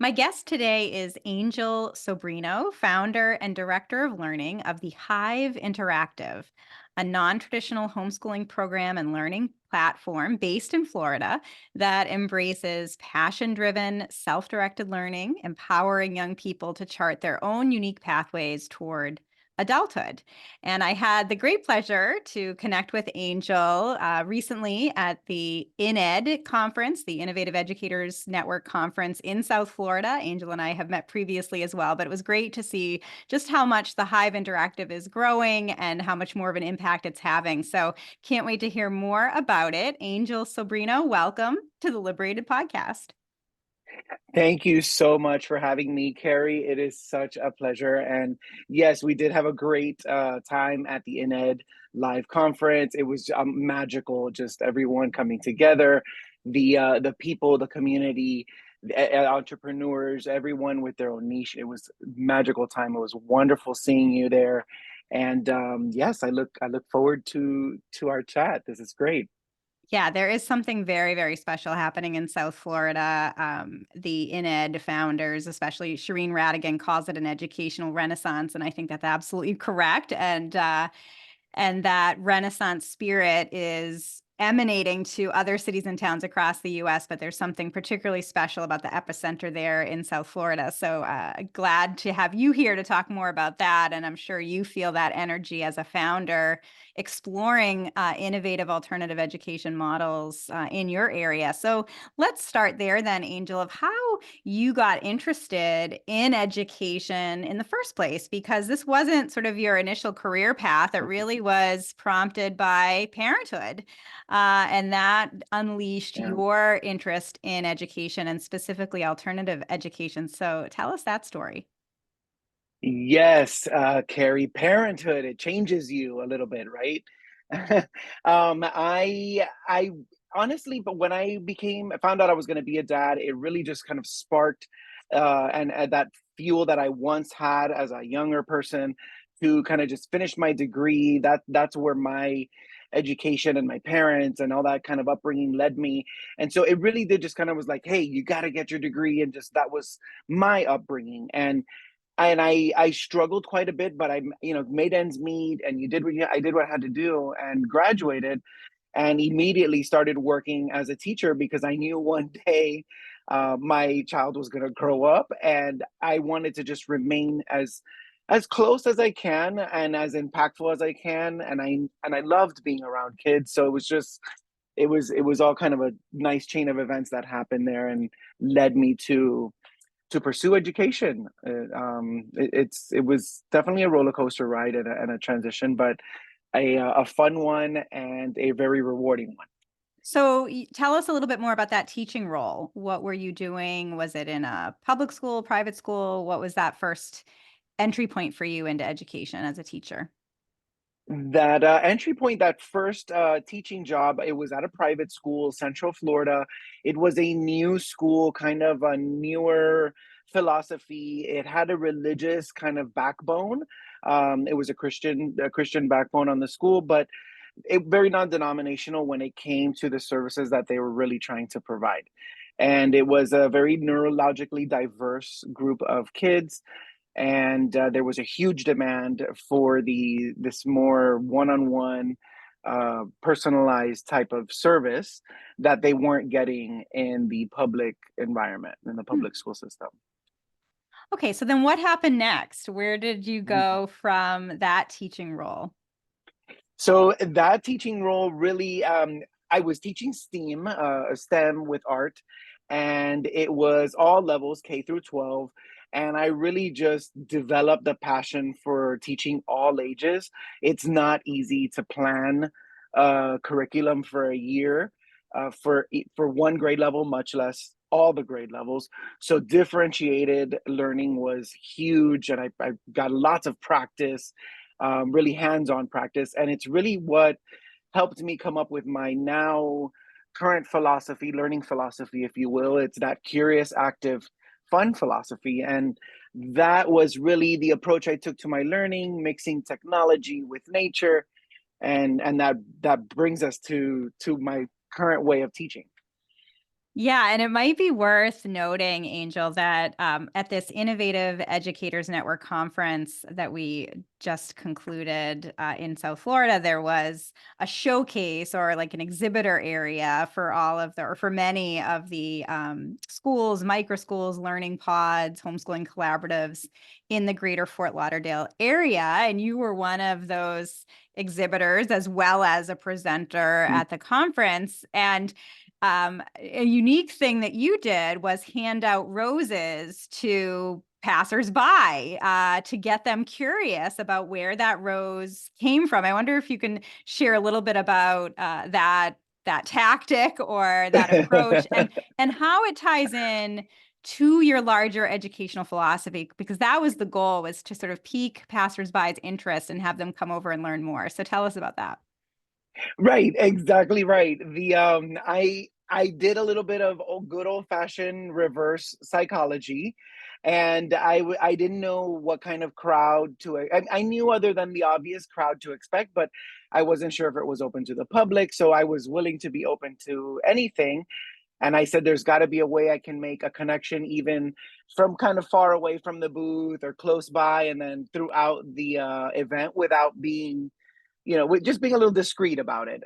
My guest today is Angel Sobrino, founder and director of learning of the Hive Interactive, a non traditional homeschooling program and learning platform based in Florida that embraces passion driven, self directed learning, empowering young people to chart their own unique pathways toward adulthood. And I had the great pleasure to connect with Angel recently at the INED conference, the Innovative Educators Network conference in South Florida. Angel and I have met previously as well, but it was great to see just how much the Hive Interactive is growing and how much more of an impact it's having. So can't wait to hear more about it. Angel Sobrino, welcome to the Liberated Podcast. Thank you so much for having me, Carrie. It is such a pleasure. And yes, we did have a great time at the INED live conference. It was magical, just everyone coming together, the people, the community, the entrepreneurs, everyone with their own niche. It was a magical time. It was wonderful seeing you there. And yes, I look forward to our chat. This is great. Yeah, there is something very, very special happening in South Florida. The INED founders, especially Shireen Radigan, calls it an educational renaissance, and I think that's absolutely correct. And that Renaissance spirit is emanating to other cities and towns across the US, but there's something particularly special about the epicenter there in South Florida. So glad to have you here to talk more about that. And I'm sure you feel that energy as a founder exploring innovative alternative education models in your area. So let's start there then, Angel, of how you got interested in education in the first place, because this wasn't sort of your initial career path. It really was prompted by parenthood. And that unleashed Yeah. your interest in education and specifically alternative education. So tell us that story. Yes, Carrie, parenthood, it changes you a little bit, right? I honestly, but when I found out I was going to be a dad, it really just kind of sparked and that fuel that I once had as a younger person to kind of just finish my degree. That's where my education and my parents and all that kind of upbringing led me. And so it really did just kind of was like, hey, you got to get your degree, and just that was my upbringing. And I struggled quite a bit, but made ends meet, and I did what I had to do and graduated, and immediately started working as a teacher because I knew one day my child was going to grow up, and I wanted to just remain as close as I can and as impactful as I can, and I loved being around kids, so it was all kind of a nice chain of events that happened there and led me to pursue education. It was definitely a roller coaster ride and a transition, but a fun one and a very rewarding one. So tell us a little bit more about that teaching role. What were you doing? Was it in a public school, private school? What was that first entry point for you into education as a teacher? That entry point, that first teaching job, it was at a private school, Central Florida. It was a new school, kind of a newer philosophy. It had a religious kind of backbone. It was a Christian backbone on the school, but very non-denominational when it came to the services that they were really trying to provide. And it was a very neurologically diverse group of kids, and there was a huge demand for this more one-on-one personalized type of service that they weren't getting in the public environment, in the Hmm. public school system. Okay, so then what happened next? Where did you go from that teaching role? So that teaching role really, I was teaching STEM with art, and it was all levels, K through 12. And I really just developed a passion for teaching all ages. It's not easy to plan a curriculum for a year for one grade level, much less all the grade levels. So differentiated learning was huge, and I got lots of practice, really hands-on practice, and it's really what helped me come up with my now current philosophy, learning philosophy, if you will. It's that curious, active, fun philosophy, and that was really the approach I took to my learning, mixing technology with nature, and that brings us to my current way of teaching. Yeah, and it might be worth noting, Angel, that at this Innovative Educators Network conference that we just concluded in South Florida, there was a showcase or like an exhibitor area for all of the, or for many of the schools, micro schools, learning pods, homeschooling collaboratives in the greater Fort Lauderdale area. And you were one of those exhibitors as well as a presenter Mm. at the conference. And a unique thing that you did was hand out roses to passersby to get them curious about where that rose came from. I wonder if you can share a little bit about that tactic or that approach, and how it ties in to your larger educational philosophy, because that was the goal, was to sort of pique passersby's interest and have them come over and learn more. So tell us about that. Right, exactly right. I did a little bit of good old fashioned reverse psychology, and I didn't know what kind of crowd to. I knew other than the obvious crowd to expect, but I wasn't sure if it was open to the public. So I was willing to be open to anything. And I said, there's got to be a way I can make a connection, even from kind of far away from the booth or close by, and then throughout the event without being, with just being a little discreet about it.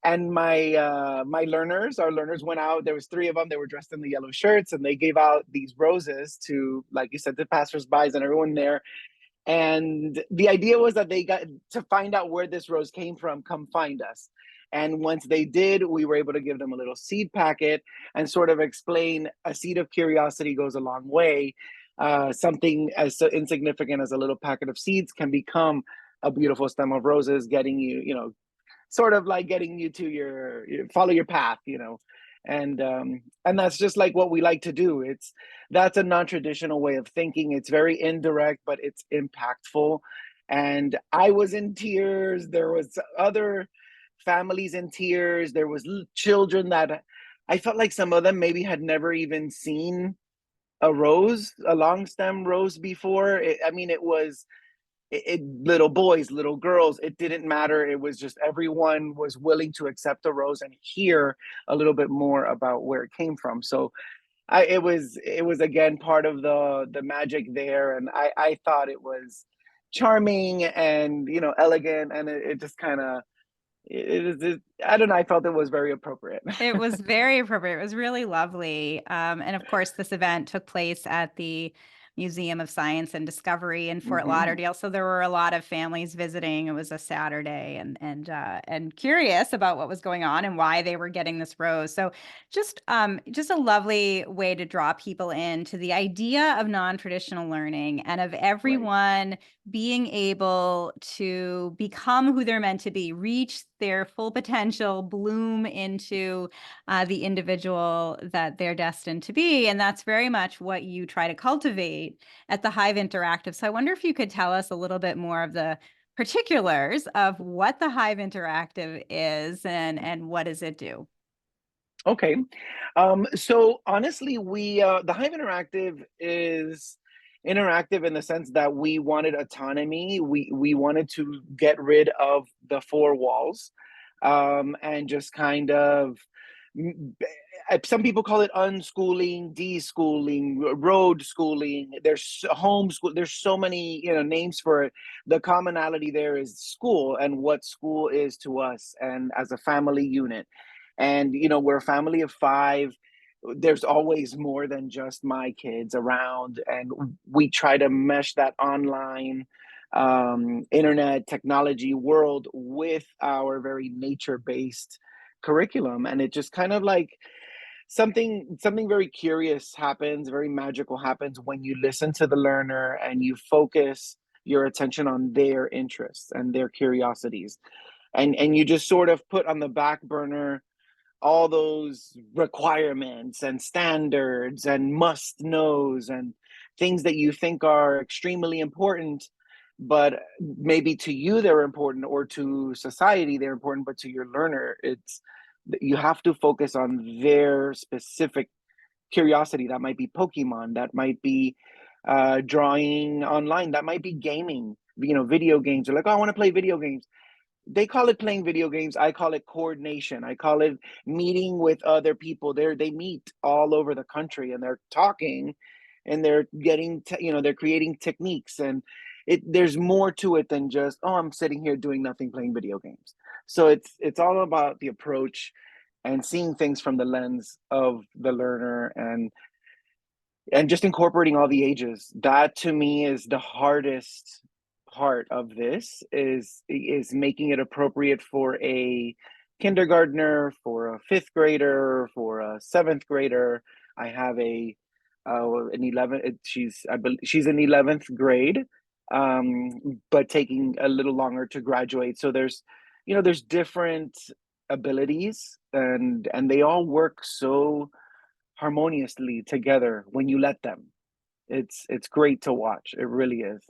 And my learners, our learners went out. There was three of them. They were dressed in the yellow shirts, and they gave out these roses to, like you said, the passersby and everyone there. And the idea was that they got to find out where this rose came from, come find us. And once they did, we were able to give them a little seed packet and sort of explain a seed of curiosity goes a long way. Something as so insignificant as a little packet of seeds can become a beautiful stem of roses, getting you, sort of like getting you to follow your path, and that's just like what we like to do. That's a non-traditional way of thinking. It's very indirect, but it's impactful. And I was in tears. There was other families in tears. There was children that I felt like some of them maybe had never even seen a long stem rose before. I mean, little boys, little girls, it didn't matter. It was just everyone was willing to accept a rose and hear a little bit more about where it came from. So it was again part of the magic there, and I thought it was charming and elegant, and it just kind of I don't know. I felt it was very appropriate. It was very appropriate. It was really lovely. And of course, this event took place at the Museum of Science and Discovery in Fort Hmm. Lauderdale. So there were a lot of families visiting. It was a Saturday, and curious about what was going on and why they were getting this rose. So just a lovely way to draw people in to the idea of non-traditional learning and of Right. everyone being able to become who they're meant to be, reach their full potential, bloom into the individual that they're destined to be. And that's very much what you try to cultivate at the Hive Interactive. So I wonder if you could tell us a little bit more of the particulars of what the Hive Interactive is, and what does it do? Okay. So honestly, the Hive Interactive is interactive in the sense that we wanted autonomy. We wanted to get rid of the four walls, and just kind of some people call it unschooling, deschooling, road schooling. There's homeschool. There's so many names for it. The commonality there is school and what school is to us, and as a family unit. And we're a family of five. There's always more than just my kids around, and we try to mesh that online internet technology world with our very nature based curriculum. And it just kind of like something very curious happens, very magical happens when you listen to the learner and you focus your attention on their interests and their curiosities, and you just sort of put on the back burner all those requirements and standards and must knows and things that you think are extremely important, but maybe to you they're important, or to society they're important, but to your learner it's you have to focus on their specific curiosity. That might be Pokemon, that might be drawing online, that might be gaming, video games. They're like, oh, I want to play video games. they call it playing video games. I call it coordination. I call it meeting with other people. They meet all over the country and they're talking and they're getting, they're creating techniques and there's more to it than just, oh, I'm sitting here doing nothing playing video games. So it's all about the approach and seeing things from the lens of the learner and just incorporating all the ages. That to me is the hardest part of this is making it appropriate for a kindergartner, for a fifth grader, for a seventh grader. I have an 11, I believe she's in 11th grade, but taking a little longer to graduate. So there's different abilities and they all work so harmoniously together when you let them. It's great to watch. It really is.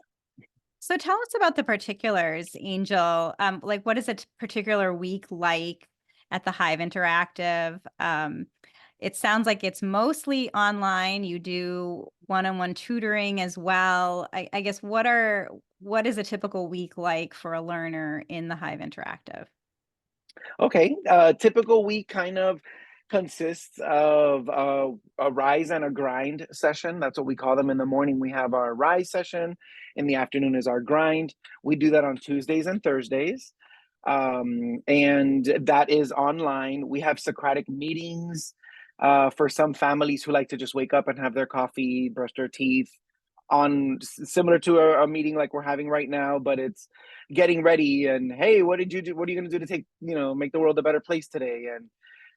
So tell us about the particulars, Angel. Like, what is a particular week like at the Hive Interactive? It sounds like it's mostly online. You do one-on-one tutoring as well. I guess what is a typical week like for a learner in the Hive Interactive? Okay, typical week kind of consists of a rise and a grind session. That's what we call them. In the morning, we have our rise session. In the afternoon is our grind. We do that on Tuesdays and Thursdays. And that is online. We have Socratic meetings for some families who like to just wake up and have their coffee, brush their teeth, similar to a meeting like we're having right now, but it's getting ready and hey, what did you do? What are you going to do to make the world a better place today? And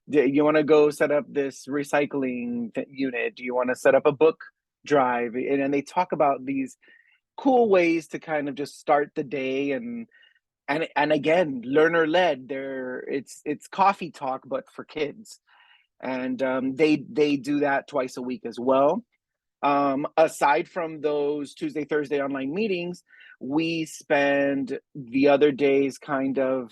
do you want to go set up this recycling unit? Do you want to set up a book drive? And they talk about these cool ways to kind of just start the day and again, learner led. It's coffee talk, but for kids, and they do that twice a week as well. Aside from those Tuesday, Thursday online meetings, we spend the other days kind of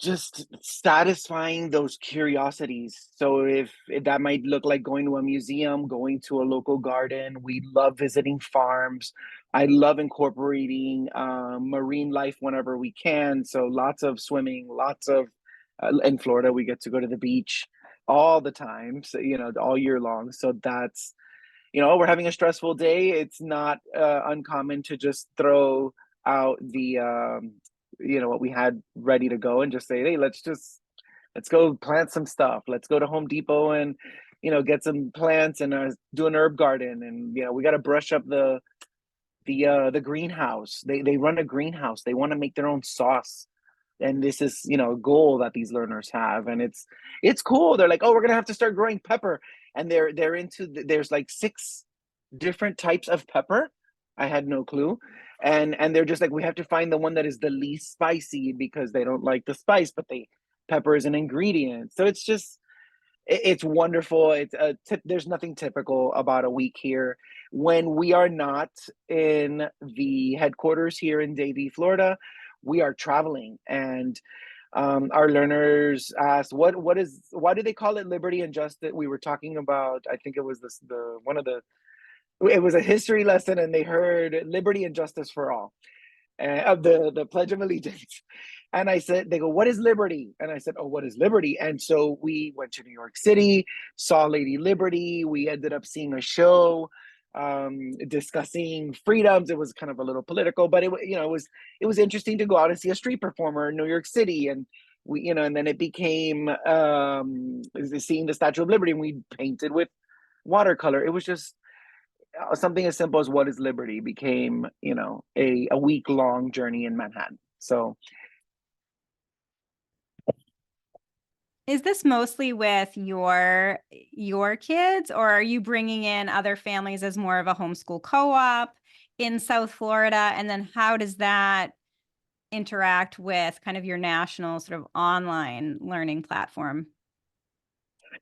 just satisfying those curiosities. So if that might look like going to a museum, going to a local garden, we love visiting farms. I love incorporating marine life whenever we can. So lots of swimming, lots of in Florida, we get to go to the beach all the time, so all year long. So that's we're having a stressful day. It's not uncommon to just throw out the what we had ready to go and just say, hey, let's go plant some stuff. Let's go to Home Depot and get some plants and do an herb garden. And we got to brush up the greenhouse. They run a greenhouse. They want to make their own sauce. And this is a goal that these learners have, and it's cool. They're like, oh, we're gonna have to start growing pepper, and they're into there's like 6 different types of pepper. I had no clue. And they're just like, we have to find the one that is the least spicy because they don't like the spice, but pepper is an ingredient. So it's wonderful. There's nothing typical about a week here. When we are not in the headquarters here in Davie, Florida, we are traveling, and our learners asked, why do they call it liberty and justice? We were talking about, I think it was it was a history lesson, and they heard liberty and justice for all of the Pledge of Allegiance. And I said, they go, what is liberty? And I said, oh, what is liberty? And so we went to New York City, saw Lady Liberty. We ended up seeing a show discussing freedoms. It was kind of a little political, but it was interesting to go out and see a street performer in New York City. And and then it became seeing the Statue of Liberty, and we painted with watercolor. It was just something as simple as what is liberty became a week-long journey in Manhattan. So Is this mostly with your kids, or are you bringing in other families as more of a homeschool co-op in South Florida? And then how does that interact with kind of your national sort of online learning platform?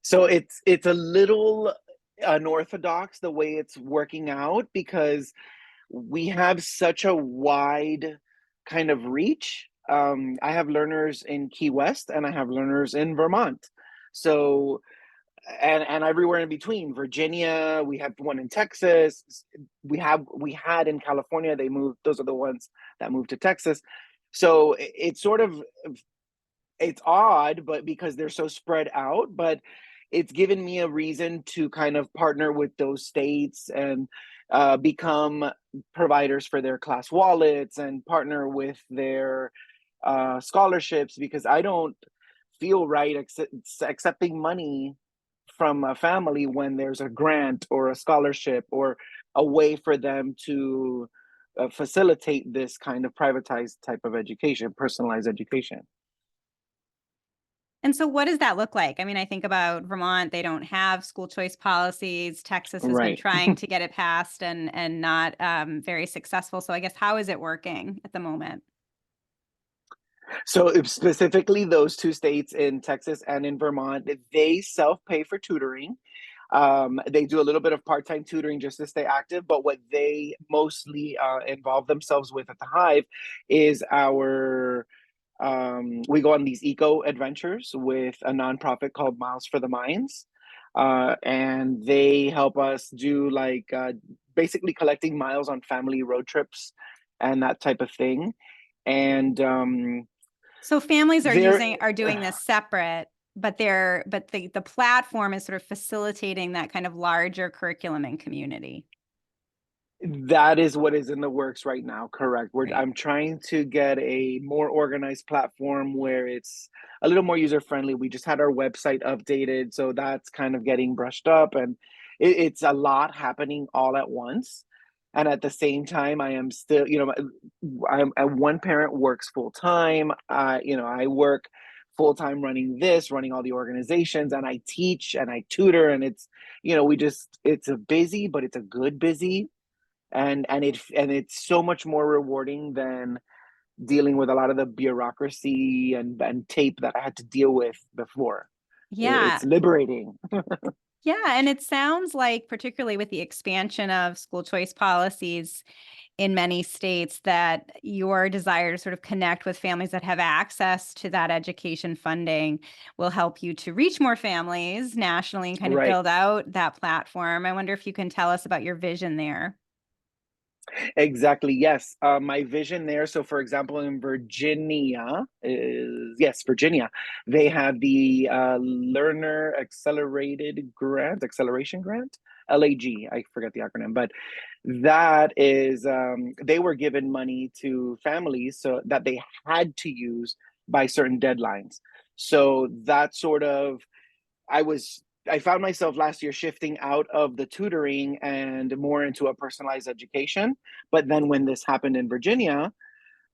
so it's a little unorthodox the way it's working out because we have such a wide kind of reach. I have learners in Key West and I have learners in Vermont. So and everywhere in between. Virginia, we have one in Texas. We had in California, they moved, those are the ones that moved to Texas. So it's sort of, it's odd, but because they're so spread out, but it's given me a reason to kind of partner with those states and become providers for their class wallets and partner with their scholarships, because I don't feel right accepting money from a family when there's a grant or a scholarship or a way for them to facilitate this kind of privatized type of education, personalized education. And so what does that look like? I mean, I think about Vermont, they don't have school choice policies. Texas has been Right. trying to get it passed and not very successful. So I guess how is it working at the moment? So if specifically those two states in Texas and in Vermont, they self-pay for tutoring. They do a little bit of part-time tutoring just to stay active, but what they mostly involve themselves with at the Hive is our we go on these eco adventures with a nonprofit called Miles for the Minds. And they help us do like basically collecting miles on family road trips and that type of thing. And So families they're are doing this separate, but the platform is sort of facilitating that kind of larger curriculum and community, That is what is in the works right now, correct. right? I'm trying to get a more organized platform where it's a little more user friendly. We just had our website updated, so that's kind of getting brushed up, and it's a lot happening all at once. And at the same time, I am still, one parent works full time. I work full time running this, running all the organizations, and I teach and I tutor, and it's a busy, but it's a good busy, and it's so much more rewarding than dealing with a lot of the bureaucracy and tape that I had to deal with before. Yeah. It's liberating. Yeah, and it sounds like, particularly with the expansion of school choice policies in many states, that your desire to sort of connect with families that have access to that education funding will help you to reach more families nationally and kind of Right. build out that platform. I wonder if you can tell us about your vision there. Exactly. Yes. My vision there. So, for example, in Virginia, is yes, Virginia, they have the Learner Accelerated Grant, Acceleration Grant, LAG. I forget the acronym, but that is they were given money to families so that they had to use by certain deadlines. So that sort of I found myself last year shifting out of the tutoring and more into a personalized education. But then when this happened in Virginia,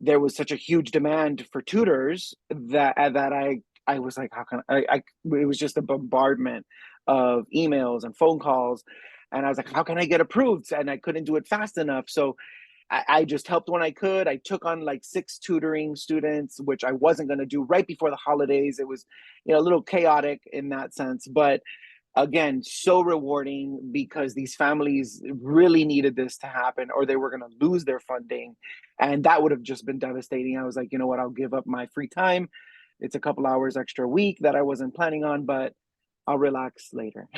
there was such a huge demand for tutors that I was like, how can I it was just a bombardment of emails and phone calls. And I was like, how can I get approved? And I couldn't do it fast enough. So I just helped when I could. I took on like 6 tutoring students, which I wasn't going to do right before the holidays. It was, a little chaotic in that sense, but again, so rewarding because these families really needed this to happen or they were going to lose their funding. And that would have just been devastating. I was like, you know what? I'll give up my free time. It's a couple hours extra a week that I wasn't planning on, but I'll relax later.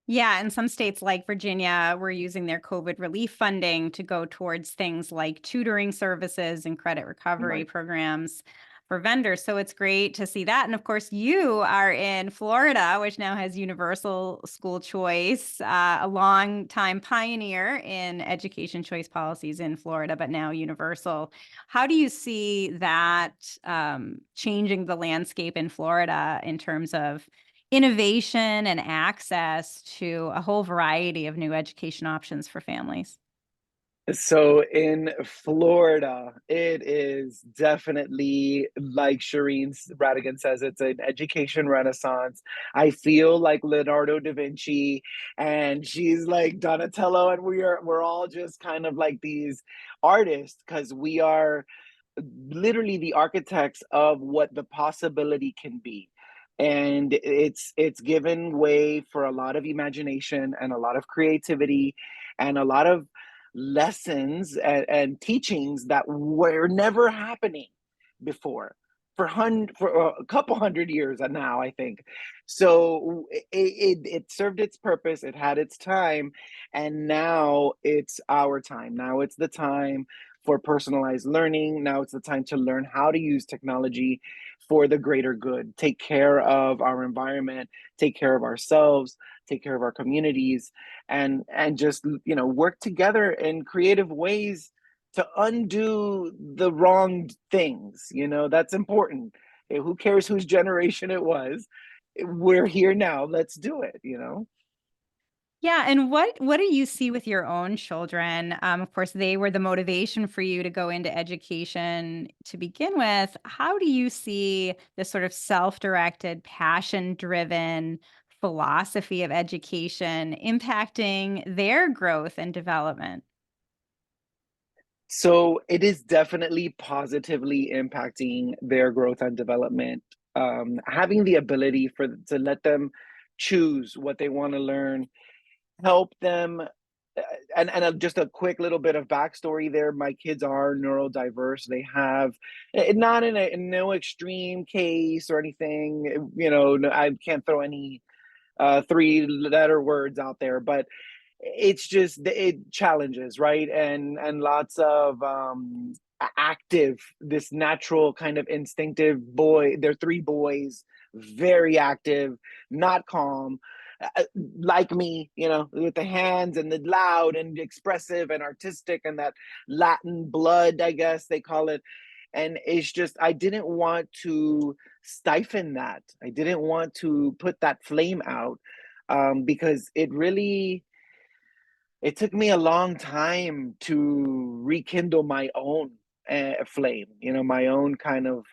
Yeah, and some states like Virginia were using their COVID relief funding to go towards things like tutoring services and credit recovery Right. programs for vendors. So it's great to see that. And of course, you are in Florida, which now has universal school choice, a long time pioneer in education choice policies in Florida, but now universal. How do you see that changing the landscape in Florida in terms of innovation and access to a whole variety of new education options for families? So in Florida, it is definitely like Shireen Radigan says, it's an education renaissance. I feel like Leonardo da Vinci and she's like Donatello, and we're all just kind of like these artists because we are literally the architects of what the possibility can be. And it's given way for a lot of imagination and a lot of creativity and a lot of lessons and teachings that were never happening before for a couple hundred years now, I think. So it served its purpose, it had its time, and now it's our time. Now it's the time for personalized learning. Now it's the time to learn how to use technology for the greater good, take care of our environment, take care of ourselves, take care of our communities, and just, work together in creative ways to undo the wrong things. That's important. Who cares whose generation it was? We're here now. Let's do it. Yeah, and what do you see with your own children? Of course, they were the motivation for you to go into education to begin with. How do you see this sort of self-directed, passion-driven philosophy of education impacting their growth and development? So it is definitely positively impacting their growth and development. Having the ability to let them choose what they want to learn, help them. And just a quick little bit of backstory there. My kids are neurodiverse. They have, not in no extreme case or anything. I can't throw any three-letter words out there, but it's just it challenges, right? And lots of active, this natural kind of instinctive boy. They're three boys, very active, not calm, like me, with the hands and the loud and expressive and artistic and that Latin blood, I guess they call it. And it's just, I didn't want to stifle that. I didn't want to put that flame out, because it took me a long time to rekindle my own flame, my own kind of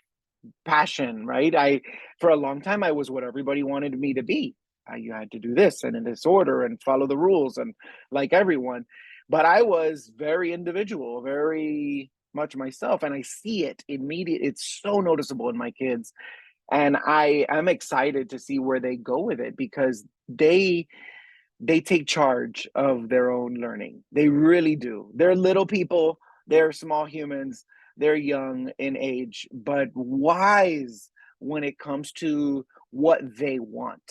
passion, right? For a long time, I was what everybody wanted me to be. You had to do this and in this order and follow the rules and like everyone. But I was very individual, very much myself. And I see it immediate. It's so noticeable in my kids. And I am excited to see where they go with it because they take charge of their own learning. They really do. They're little people, they're small humans, they're young in age, but wise when it comes to what they want,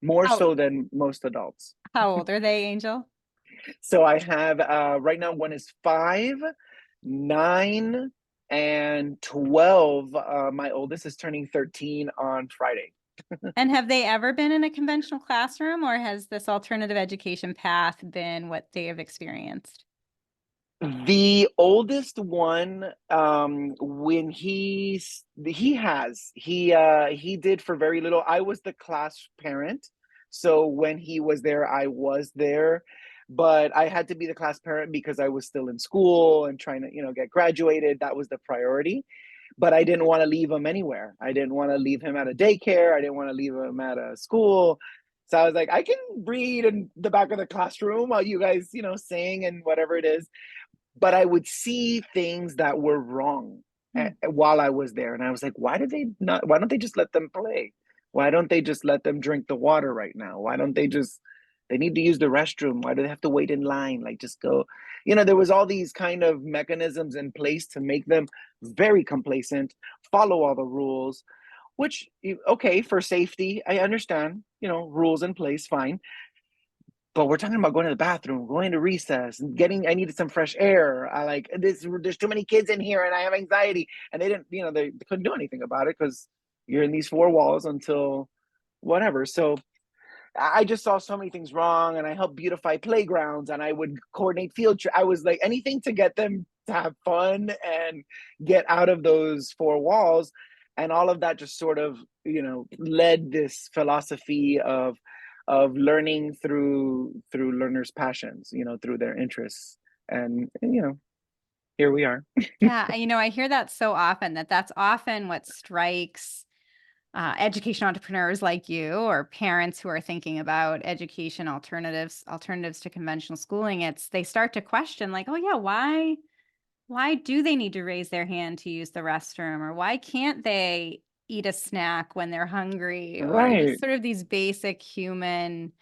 more How so than most adults. how old are they, Angel? So I have right now one is 5, 9, and 12. My oldest is turning 13 on Friday. And have they ever been in a conventional classroom, or has this alternative education path been what they have experienced? The oldest one, when he did for very little. I was the class parent, so when he was there, I was there, but I had to be the class parent because I was still in school and trying to, get graduated. That was the priority, but I didn't want to leave him anywhere. I didn't want to leave him at a daycare. I didn't want to leave him at a school. So I was like, I can read in the back of the classroom while you guys, sing and whatever it is, but I would see things that were wrong Hmm. while I was there, and I was like, why don't they just let them play? Why don't they just let them drink the water right now? Why don't they need to use the restroom? Why do they have to wait in line? Like, just go. There was all these kind of mechanisms in place to make them very complacent, follow all the rules, which, okay, for safety, I understand, rules in place, fine, but we're talking about going to the bathroom, going to recess, and I needed some fresh air. I like this. There's too many kids in here, and I have anxiety. And they didn't, they couldn't do anything about it because you're in these four walls until whatever. So I just saw so many things wrong, and I helped beautify playgrounds, and I would coordinate field trip. I was like anything to get them to have fun and get out of those four walls, and all of that just sort of led this philosophy of learning through learners' passions, through their interests, and here we are. Yeah, I hear that so often that that's often what strikes education entrepreneurs like you or parents who are thinking about education alternatives to conventional schooling. It's they start to question like, oh yeah, why do they need to raise their hand to use the restroom, or why can't they eat a snack when they're hungry, or just Right. sort of these basic human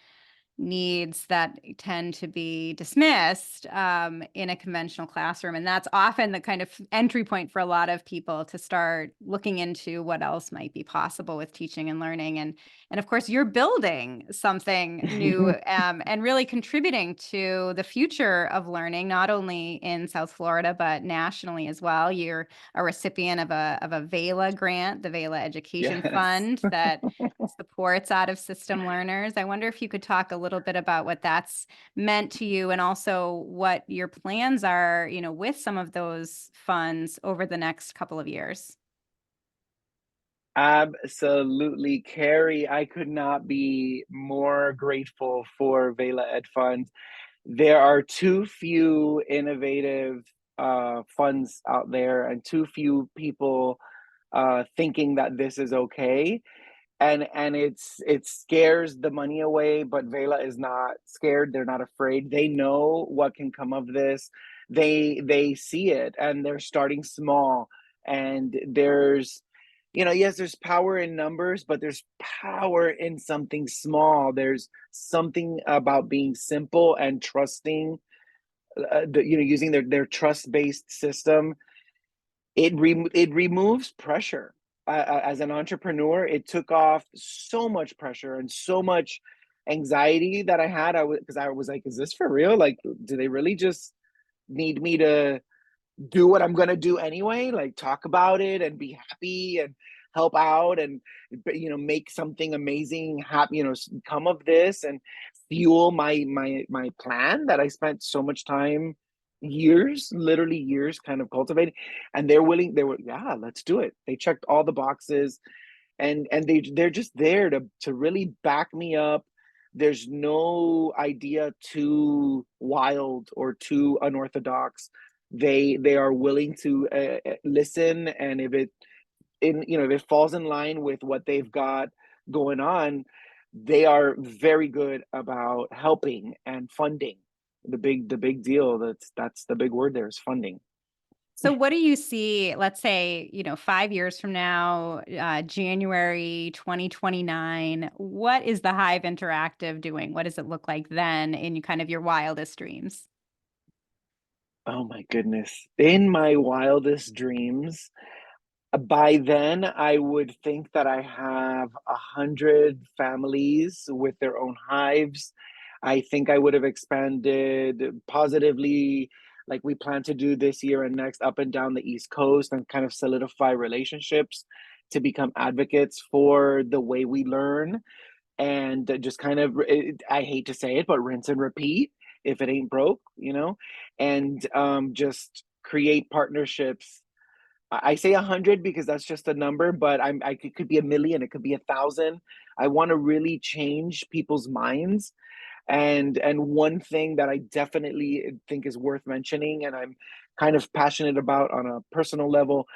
needs that tend to be dismissed in a conventional classroom. And that's often the kind of entry point for a lot of people to start looking into what else might be possible with teaching and learning. And And of course, you're building something new, and really contributing to the future of learning, not only in South Florida, but nationally as well. You're a recipient of a VELA grant, the VELA Education Yes. Fund, that supports out of system learners. I wonder if you could talk a little bit about what that's meant to you, and also what your plans are, with some of those funds over the next couple of years. Absolutely, Carrie. I could not be more grateful for Vela Ed Fund. There are too few innovative funds out there, and too few people thinking that this is okay. And it scares the money away, but Vela is not scared. They're not afraid. They know what can come of this. They see it, and they're starting small. And there's, yes, there's power in numbers, but there's power in something small. There's something about being simple and trusting, using their trust-based system. It removes pressure. As an entrepreneur, it took off so much pressure and so much anxiety that I had. Because I was like, "Is this for real? Like, do they really just need me to do what I'm gonna do anyway, like talk about it and be happy and help out and make something amazing happen, come of this and fuel my plan that I spent so much time, years, literally years, kind of cultivating." And they were, yeah, let's do it. They checked all the boxes, and they're just there to really back me up. There's no idea too wild or too unorthodox. They are willing to listen, and if it falls in line with what they've got going on, they are very good about helping and funding. The big deal, that's the big word there, is funding. So what do you see, let's say, 5 years from now, January 2029, what is the Hive Interactive doing? What does it look like then in kind of your wildest dreams? Oh my goodness. In my wildest dreams, by then, I would think that I have 100 families with their own hives. I think I would have expanded positively, like we plan to do this year and next, up and down the East Coast, and kind of solidify relationships to become advocates for the way we learn. And just kind of, I hate to say it, but rinse and repeat if it ain't broke, and just create partnerships. I say 100 because that's just a number, but it could be a million, it could be 1,000. I want to really change people's minds. And one thing that I definitely think is worth mentioning, and I'm kind of passionate about on a personal level,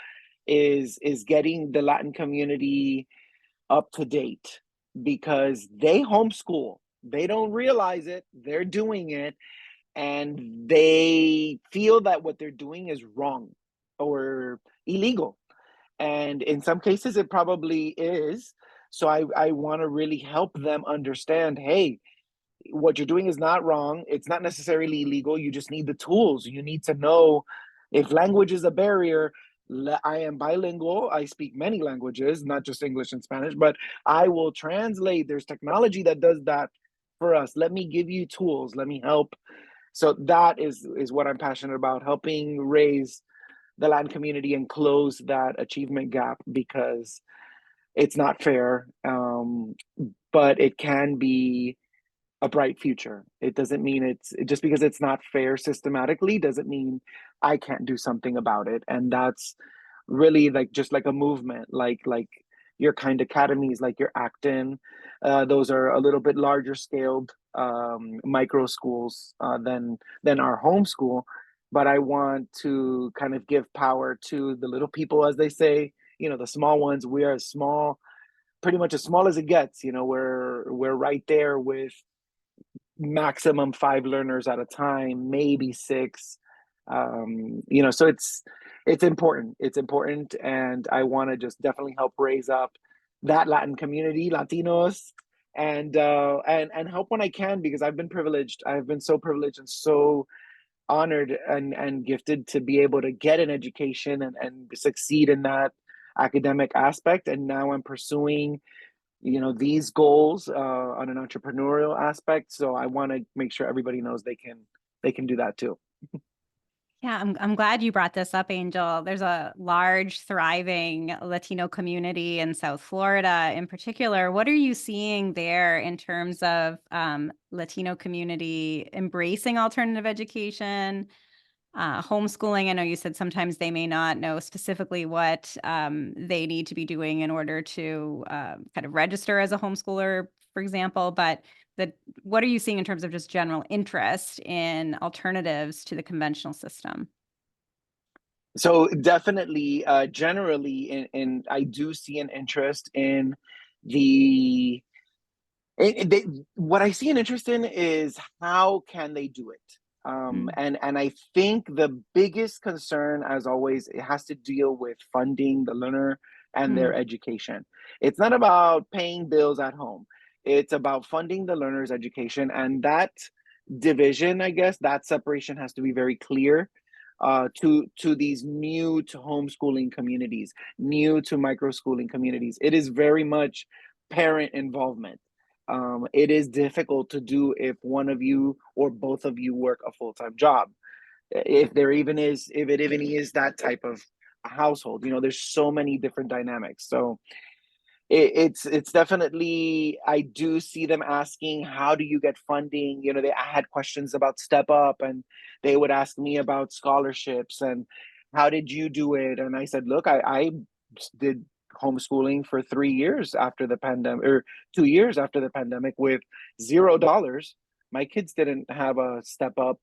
is getting the Latin community up to date, because they homeschool. They don't realize it. They're doing it, and they feel that what they're doing is wrong or illegal. And in some cases, it probably is. So I want to really help them understand, hey, what you're doing is not wrong. It's not necessarily illegal. You just need the tools. You need to know, if language is a barrier. I am bilingual. I speak many languages, not just English and Spanish, but I will translate. There's technology that does that for us. Let me give you tools. Let me help. So that is what I'm passionate about, helping raise the Latin community and close that achievement gap, because it's not fair, but it can be a bright future. It doesn't mean just because it's not fair systematically doesn't mean I can't do something about it. And that's really like just like a movement, like your kind academies, like your Acton. Those are a little bit larger scaled micro schools than our home school. But I want to kind of give power to the little people, as they say. The small ones. We are small, pretty much as small as it gets. We're right there with maximum 5 learners at a time, maybe 6. So it's important, and I want to just definitely help raise up that Latin community, Latinos, and help when I can, because I've been so privileged and so honored and gifted to be able to get an education and succeed in that academic aspect. And now I'm pursuing these goals on an entrepreneurial aspect. So I want to make sure everybody knows they can do that too. Yeah, I'm glad you brought this up, Angel. There's a large, thriving Latino community in South Florida in particular. What are you seeing there in terms of Latino community embracing alternative education, homeschooling? I know you said sometimes they may not know specifically what they need to be doing in order to kind of register as a homeschooler, for example, but what are you seeing in terms of just general interest in alternatives to the conventional system? So definitely, generally, in I do see an interest in the what I see an interest in is how can they do it. Mm, And I think the biggest concern, as always, it has to deal with funding the learner and their mm, education. It's not about paying bills at home. It's about funding the learner's education, and that division, I guess, that separation has to be very clear to these new to homeschooling communities, new to microschooling communities. It is very much parent involvement. It is difficult to do if one of you or both of you work a full-time job. If it even is that type of household, there's so many different dynamics. So it's definitely, I do see them asking, how do you get funding? I had questions about Step Up, and they would ask me about scholarships and how did you do it? And I said, look, I did homeschooling for 3 years after the pandemic, or 2 years after the pandemic, with $0. My kids didn't have a Step Up.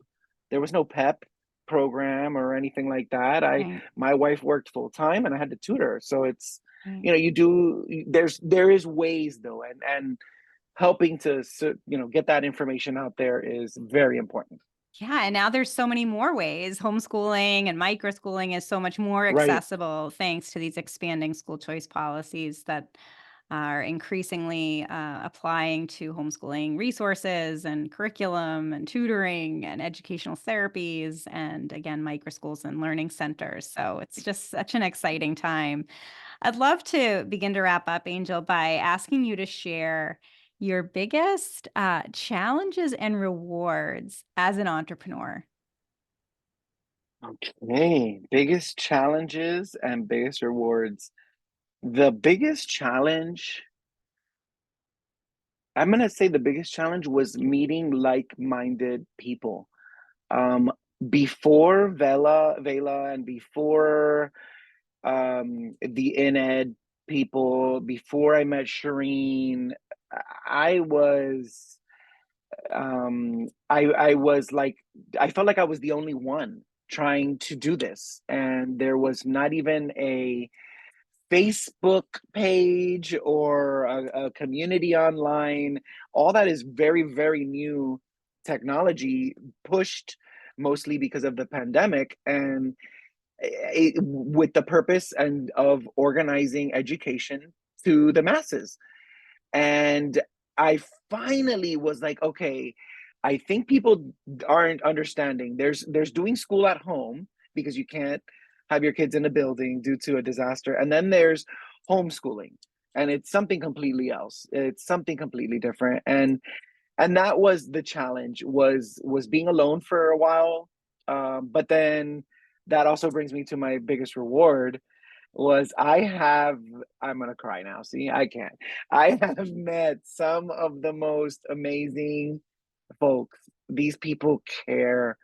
There was no PEP program or anything like that. I right, My wife worked full time and I had to tutor. So it's, right. there is ways though, and helping to get that information out there is very important. Yeah, and now there's so many more ways. Homeschooling and microschooling is so much more Right. accessible thanks to these expanding school choice policies that are increasingly applying to homeschooling resources and curriculum and tutoring and educational therapies and again microschools and learning centers. So it's just such an exciting time. I'd love to begin to wrap up, Angel, by asking you to share your biggest challenges and rewards as an entrepreneur. Okay, biggest challenges and biggest rewards. The biggest challenge, I'm gonna say the biggest challenge was meeting like-minded people. Um, Before Vela, and before the InEd people, before I met Shireen, I was I was like, I felt like I was the only one trying to do this, and there was not even a Facebook page or a community online. All that is very, very new technology, pushed mostly because of the pandemic, and with the purpose and of organizing education to the masses. And I finally was like, okay, I think people aren't understanding. There's doing school at home because you can't have your kids in a building due to a disaster. And then there's homeschooling. And it's something completely else. It's something completely different. And that was the challenge, was being alone for a while. But then that also brings me to my biggest reward, was I'm gonna cry now. See, I can't. I have met some of the most amazing folks. These people care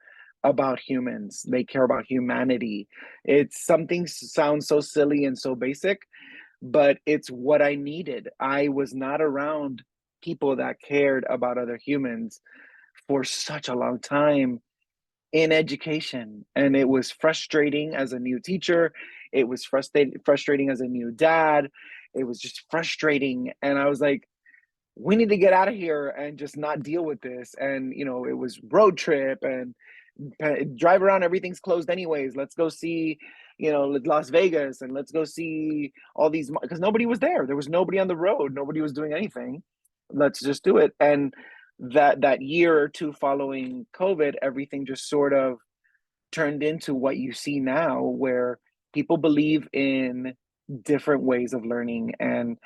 about humans. They care about humanity. It's something sounds so silly and so basic, but it's what I needed. I was not around people that cared about other humans for such a long time in education, and it was frustrating as a new teacher. It was frustrating as a new dad. It was just frustrating, and I was like, we need to get out of here and just not deal with this. And it was road trip and drive around, everything's closed anyways, let's go see Las Vegas, and let's go see all these, because nobody was there was nobody on the road, nobody was doing anything. Let's just do it. And that year or two following COVID, everything just sort of turned into what you see now, where people believe in different ways of learning and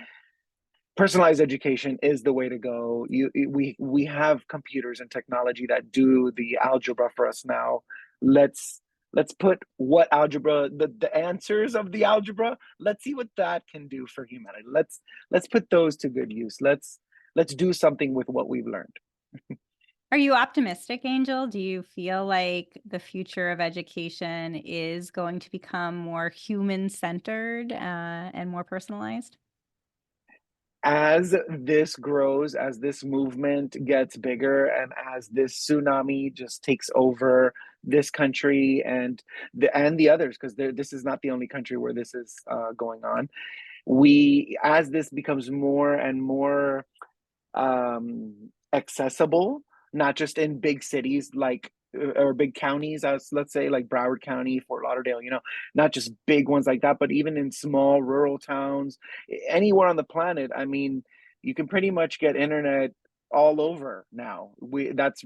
personalized education is the way to go. We have computers and technology that do the algebra for us now. Let's let's put what algebra, the answers of the algebra, let's see what that can do for humanity. Let's put those to good use. Let's do something with what we've learned. Are you optimistic, Angel? Do you feel like the future of education is going to become more human-centered, and more personalized? As this grows, as this movement gets bigger, and as this tsunami just takes over this country and the others, because this is not the only country where this is going on. We As this becomes more and more accessible, not just in big cities like or big counties, as let's say like Broward County, Fort Lauderdale, not just big ones like that, but even in small rural towns, anywhere on the planet. I mean, you can pretty much get internet all over now. That's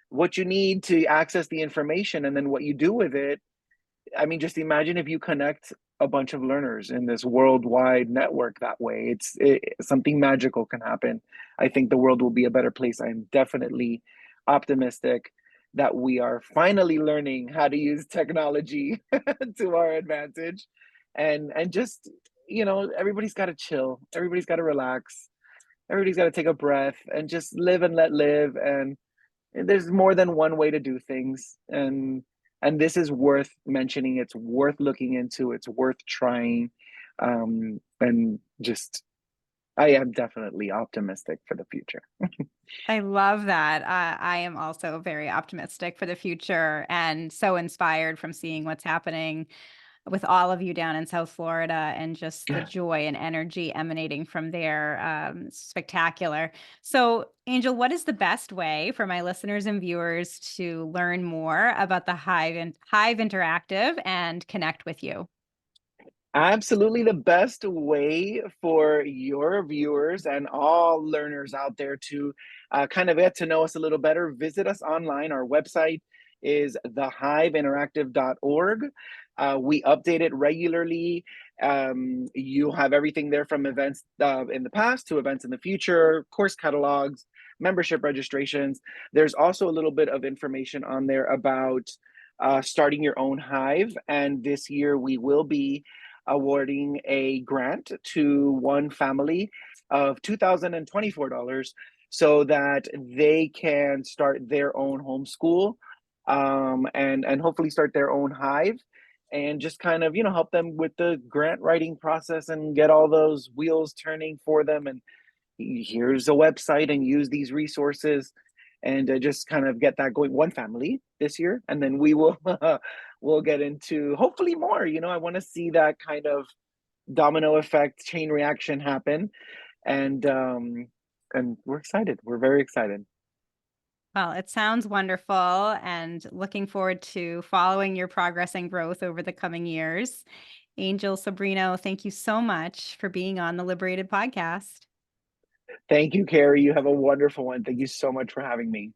what you need to access the information, and then what you do with it. I mean, just imagine if you connect a bunch of learners in this worldwide network that way. Something magical can happen. I think the world will be a better place. I am definitely optimistic that we are finally learning how to use technology to our advantage, and just everybody's got to chill. Everybody's got to relax. Everybody's got to take a breath and just live and let live. And there's more than one way to do things, and this is worth mentioning. It's worth looking into. It's worth trying, and just I am definitely optimistic for the future. I love that. I am also very optimistic for the future and so inspired from seeing what's happening with all of you down in South Florida and just the joy and energy emanating from there. Spectacular. So, Angel, what is the best way for my listeners and viewers to learn more about the Hive Interactive and connect with you? Absolutely, the best way for your viewers and all learners out there to kind of get to know us a little better, visit us online. Our website is thehiveinteractive.org. We update it regularly. You'll have everything there, from events in the past to events in the future, course catalogs, membership registrations. There's also a little bit of information on there about starting your own hive. And this year we will be awarding a grant to one family of $2,024 so that they can start their own homeschool, and hopefully start their own hive, and just kind of help them with the grant writing process and get all those wheels turning for them. And here's a website, and use these resources, and just kind of get that going, one family this year, and then we will we'll get into hopefully more. I want to see that kind of domino effect, chain reaction happen, and we're excited. We're very excited. Well, it sounds wonderful and looking forward to following your progress and growth over the coming years. Angel Sobrino, thank you so much for being on the Liberated podcast. Thank you, Carrie. You have a wonderful one. Thank you so much for having me.